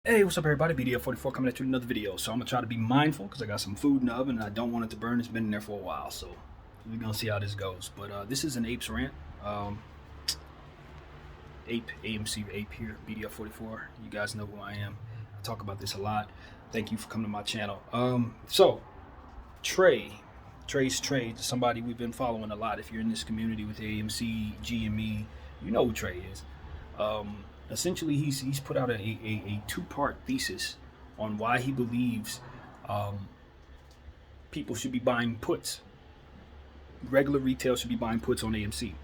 Hey, what's up everybody? BDF44 coming at you with another video. So I'm gonna try to be mindful because I got some food in the oven and I don't want it to burn. It's been in there for a while, so we're gonna see how this goes. But this is an Apes rant. Ape, AMC Ape here, BDF44. You guys know who I am. I talk about this a lot. Thank you for coming to my channel. So Trey's Trey, somebody we've been following a lot. If you're in this community with AMC, GME, you know who Trey is. Essentially, he's put out a two-part thesis on why he believes people should be buying puts. Regular retail should be buying puts on AMC.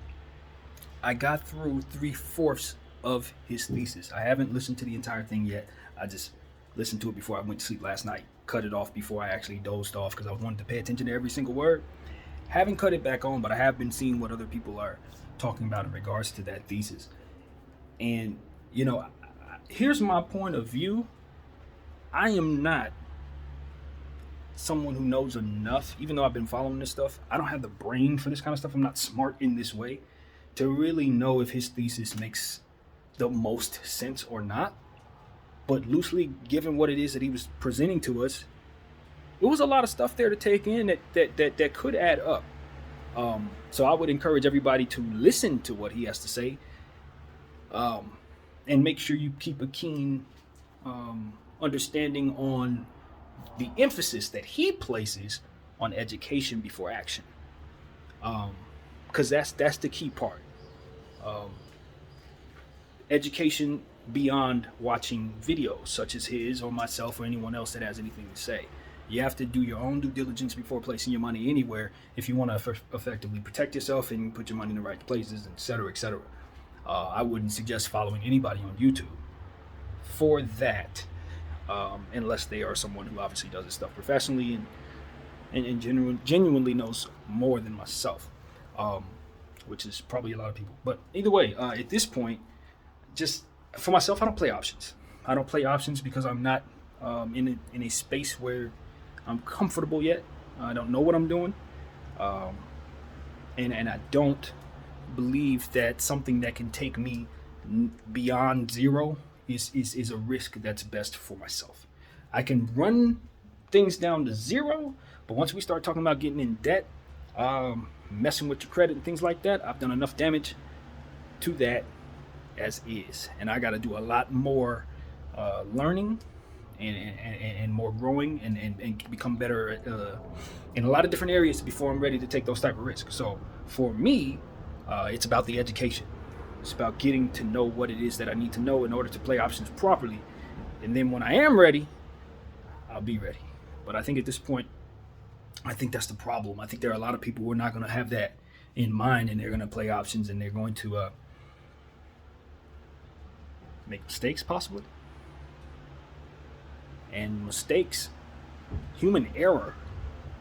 I got through 3/4 of his thesis. I haven't listened to the entire thing yet. I just listened to it before I went to sleep last night. Cut it off before I actually dozed off because I wanted to pay attention to every single word. Haven't cut it back on, but I have been seeing what other people are talking about in regards to that thesis. And here's my point of view. I am not someone who knows enough, even though I've been following this stuff. I don't have the brain for this kind of stuff. I'm not smart in this way to really know if his thesis makes the most sense or not. But loosely, given what it is that he was presenting to us, it was a lot of stuff there to take in that could add up. So I would encourage everybody to listen to what he has to say. And make sure you keep a keen understanding on the emphasis that he places on education before action, because that's the key part. Education beyond watching videos such as his or myself or anyone else that has anything to say. You have to do your own due diligence before placing your money anywhere if you want to effectively protect yourself and put your money in the right places, etc., etc. I wouldn't suggest following anybody on YouTube for that, unless they are someone who obviously does this stuff professionally and genuinely knows more than myself, which is probably a lot of people. But either way, at this point, just for myself, I don't play options. I don't play options because I'm not in a space where I'm comfortable yet. I don't know what I'm doing, and I don't believe that something that can take me beyond zero is a risk that's best for myself. I can run things down to zero, but once we start talking about getting in debt, messing with your credit and things like that, I've done enough damage to that as is, and I got to do a lot more learning and more growing and become better in a lot of different areas before I'm ready to take those type of risks. So for me, it's about the education. It's about getting to know what it is that I need to know in order to play options properly. And then when I am ready, I'll be ready. But I think at this point, I think that's the problem. I think there are a lot of people who are not going to have that in mind, and they're going to play options, and they're going to make mistakes possibly. And mistakes, human error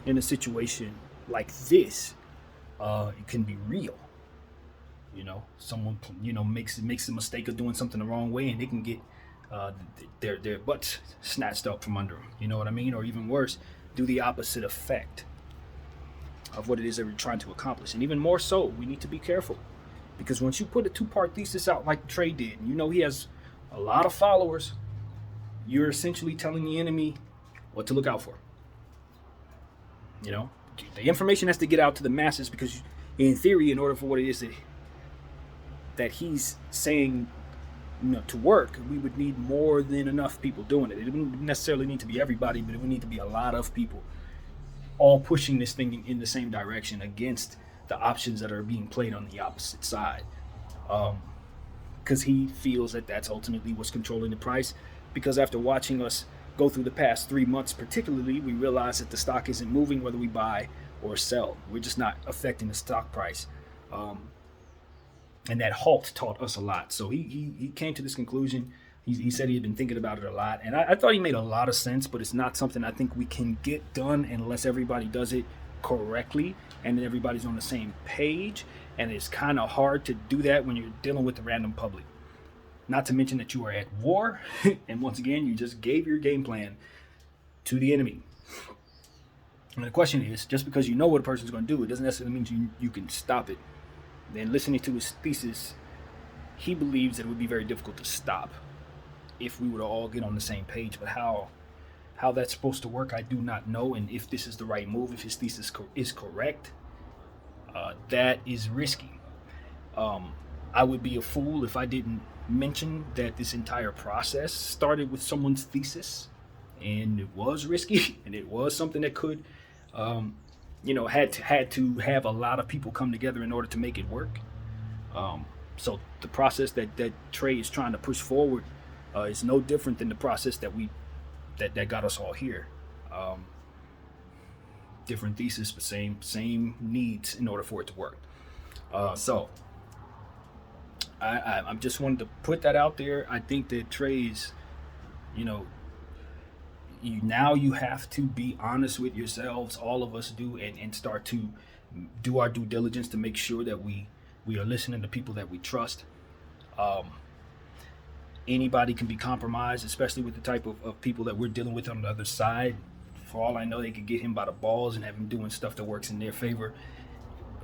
in a situation like this, it can be real. Someone makes the mistake of doing something the wrong way, and they can get their butts snatched up from under them. You know what I mean? Or even worse, do the opposite effect of what it is that we're trying to accomplish. And even more so, we need to be careful, because once you put a two-part thesis out like Trey did, and he has a lot of followers, you're essentially telling the enemy what to look out for. The information has to get out to the masses, because in theory, in order for what it is that he's saying to work, we would need more than enough people doing it. It wouldn't necessarily need to be everybody, but it would need to be a lot of people all pushing this thing in the same direction against the options that are being played on the opposite side, because he feels that that's ultimately what's controlling the price. Because after watching us go through the past 3 months particularly, we realize that the stock isn't moving whether we buy or sell. We're just not affecting the stock price. And that halt taught us a lot. So he came to this conclusion. He said he had been thinking about it a lot. And I thought he made a lot of sense, but it's not something I think we can get done unless everybody does it correctly and everybody's on the same page. And it's kind of hard to do that when you're dealing with the random public. Not to mention that you are at war. And once again, you just gave your game plan to the enemy. And the question is, just because you know what a person's going to do, it doesn't necessarily mean you can stop it. Then listening to his thesis, he believes that it would be very difficult to stop. if we were to all get on the same page. But how that's supposed to work, I do not know. And if this is the right move, if his thesis is correct, that is risky. I would be a fool if I didn't mention that this entire process started with someone's thesis, and it was risky, and it was something that could, had to have a lot of people come together in order to make it work. So the process that Trey is trying to push forward is no different than the process that got us all here. Different thesis, but same needs in order for it to work. So I just wanted to put that out there. I think that Trey's, you have to be honest with yourselves. All of us do, and start to do our due diligence to make sure that we are listening to people that we trust. Anybody can be compromised, especially with the type of people that we're dealing with on the other side. For all I know, they could get him by the balls and have him doing stuff that works in their favor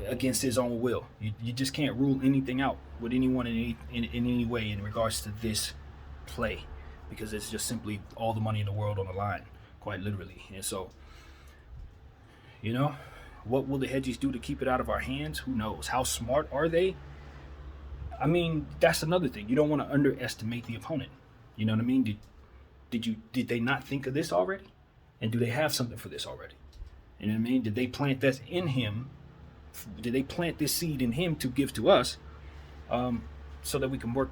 against his own will. You just can't rule anything out with anyone in any way in regards to this play, because it's just simply all the money in the world on the line, quite literally. And so, what will the hedgies do to keep it out of our hands? Who knows? How smart are they? I mean, that's another thing. You don't want to underestimate the opponent. You know what I mean? Did they not think of this already? And do they have something for this already? You know what I mean? Did they plant this in him? Did they plant this seed in him to give to us, so that we can work,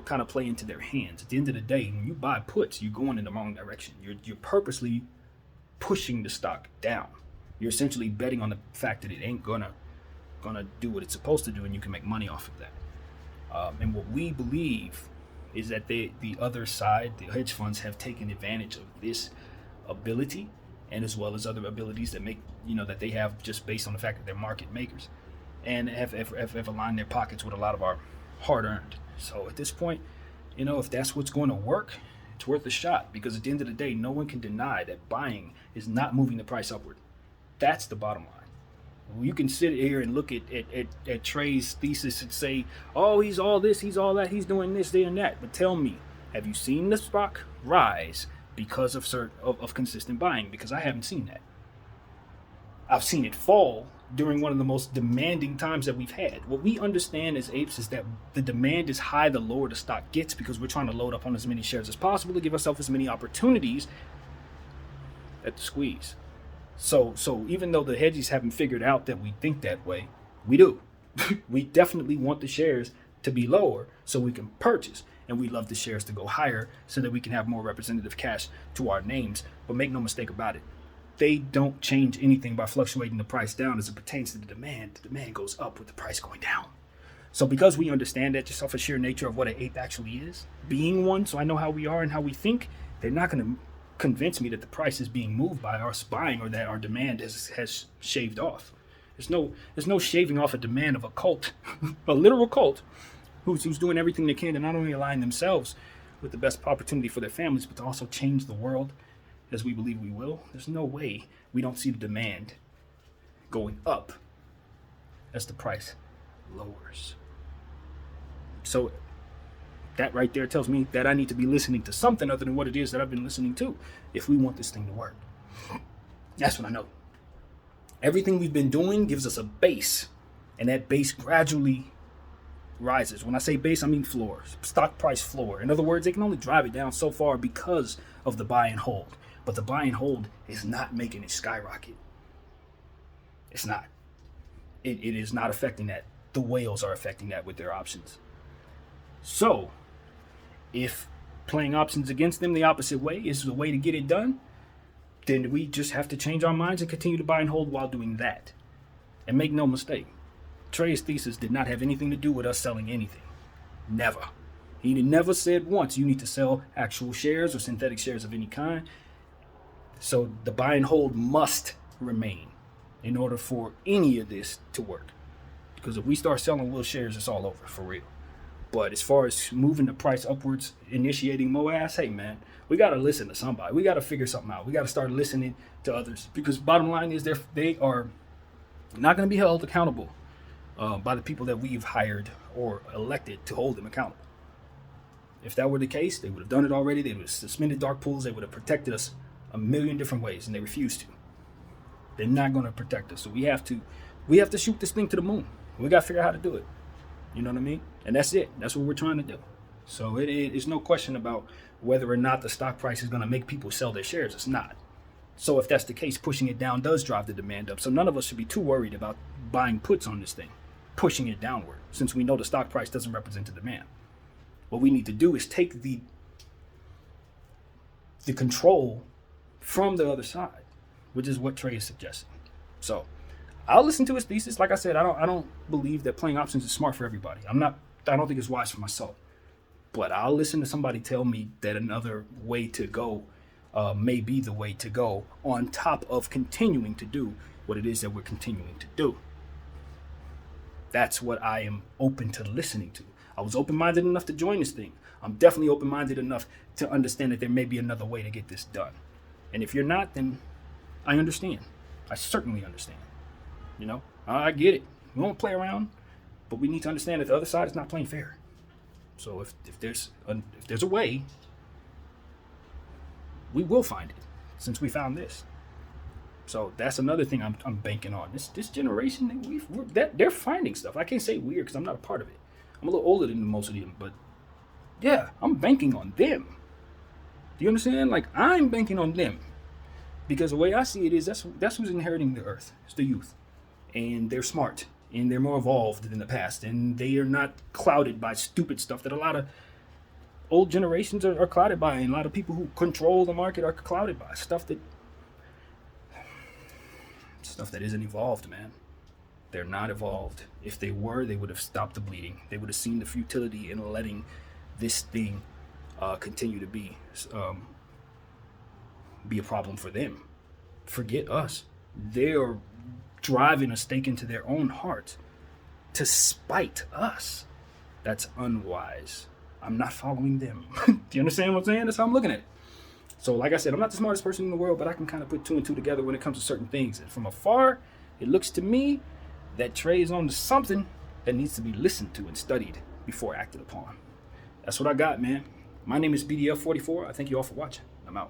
kind of play into their hands? At the end of the day, when you buy puts, you're going in the wrong direction. You're purposely pushing the stock down. You're essentially betting on the fact that it ain't gonna do what it's supposed to do, and you can make money off of that. And what we believe is that the other side, the hedge funds, have taken advantage of this ability, and as well as other abilities that make that they have, just based on the fact that they're market makers, and have aligned their pockets with a lot of our hard-earned. So at this point, if that's what's going to work, it's worth a shot, because at the end of the day, no one can deny that buying is not moving the price upward. That's the bottom line. You can sit here and look at Trey's thesis and say, oh, he's all this, he's all that, he's doing this, they, and that. But tell me, have you seen the stock rise because of consistent buying? Because I haven't seen that. I've seen it fall during one of the most demanding times that we've had. What we understand as apes is that the demand is high the lower the stock gets, because we're trying to load up on as many shares as possible to give ourselves as many opportunities at the squeeze. So even though the hedgies haven't figured out that we think that way, we do. We definitely want the shares to be lower so we can purchase, and we love the shares to go higher so that we can have more representative cash to our names. But make no mistake about it, they don't change anything by fluctuating the price down as it pertains to the demand. The demand goes up with the price going down. So because we understand that, just off the sheer nature of what an ape actually is, being one, so I know how we are and how we think, they're not going to convince me that the price is being moved by our buying, or that our demand has shaved off. There's no shaving off a demand of a cult, a literal cult, who's doing everything they can to not only align themselves with the best opportunity for their families, but to also change the world as we believe we will. There's no way we don't see the demand going up as the price lowers. So that right there tells me that I need to be listening to something other than what it is that I've been listening to if we want this thing to work. That's what I know. Everything we've been doing gives us a base, and that base gradually rises. When I say base, I mean floor, stock price floor. In other words, they can only drive it down so far because of the buy and hold. But the buy and hold is not making it skyrocket. It's not. It is not affecting that. The whales are affecting that with their options. So, if playing options against them the opposite way is the way to get it done, then we just have to change our minds and continue to buy and hold while doing that. And make no mistake, Trey's thesis did not have anything to do with us selling anything. Never. He never said once you need to sell actual shares or synthetic shares of any kind. So the buy and hold must remain in order for any of this to work. Because if we start selling little shares, it's all over, for real. But as far as moving the price upwards, initiating MOAS, hey man, we got to listen to somebody. We got to figure something out. We got to start listening to others. Because bottom line is they are not going to be held accountable by the people that we've hired or elected to hold them accountable. If that were the case, they would have done it already. They would have suspended dark pools. They would have protected us a million different ways, and they refuse to. They're not going to protect us. So we have to shoot this thing to the moon. We got to figure out how to do it. You know what I mean? And that's it. That's what we're trying to do. So it's no question about whether or not the stock price is going to make people sell their shares. It's not. So if that's the case, pushing it down does drive the demand up. So none of us should be too worried about buying puts on this thing, pushing it downward, since we know the stock price doesn't represent the demand. What we need to do is take the control from the other side, which is what Trey is suggesting. So I'll listen to his thesis. Like I said, I don't believe that playing options is smart for everybody. I don't think it's wise for myself. But I'll listen to somebody tell me that another way to go may be the way to go, on top of continuing to do what it is that we're continuing to do. That's what I am open to listening to. I was open-minded enough to join this thing. I'm definitely open-minded enough to understand that there may be another way to get this done. And if you're not, then I understand. I certainly understand. You know, I get it. We won't play around, but we need to understand that the other side is not playing fair. So if there's a way, we will find it, since we found this. So that's another thing I'm banking on. This generation, they're finding stuff. I can't say weird because I'm not a part of it. I'm a little older than most of them, but yeah, I'm banking on them. Do you understand? Like, I'm banking on them, because the way I see it is that's who's inheriting the earth. It's the youth, and they're smart, and they're more evolved than the past, and they are not clouded by stupid stuff that a lot of old generations are clouded by, and a lot of people who control the market are clouded by stuff that isn't evolved, man. They're not evolved. If they were, they would have stopped the bleeding. They would have seen the futility in letting this thing continue to be a problem for them. Forget us. They're driving a stake into their own heart to spite us. That's unwise. I'm not following them. Do you understand what I'm saying? That's how I'm looking at it. So like I said, I'm not the smartest person in the world, but I can kind of put two and two together when it comes to certain things. And from afar, it looks to me that Trey is on to something that needs to be listened to and studied before acted upon. That's what I got, man. My name is BDF44. I thank you all for watching. I'm out.